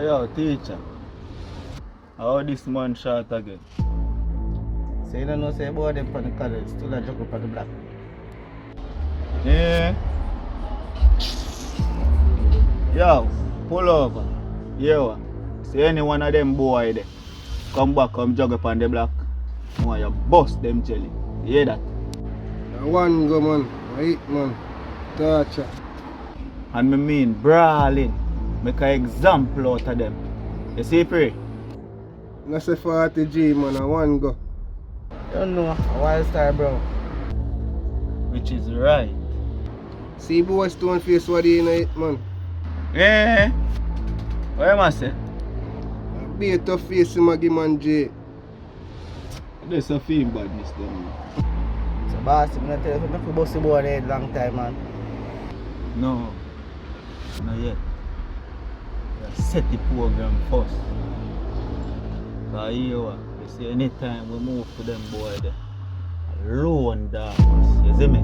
Yo, teacher. How this man shot again? So you don't know say about them from the college, still a joke up on the block. Yeah. Yo, pull over. Yo, see any one of them boy there. Come back, come jog up on the block. I want you bust them jelly. You hear that? One go man, right man. Torture. And me mean brawling. Make an example out of them. You see, Pray? I say 40 G man, I one go. You don't know, a wild star bro. Which is right. See boy stone face what they in it man. Yeah. What am I say? Be a tough face him a give man J. There's a film badness there, man. So boss, I'm gonna tell you, I'm not bust the boy head long time man. No. Not yet. You set the program first. Because you see anytime we move to them boy there, alone darkness, you see me?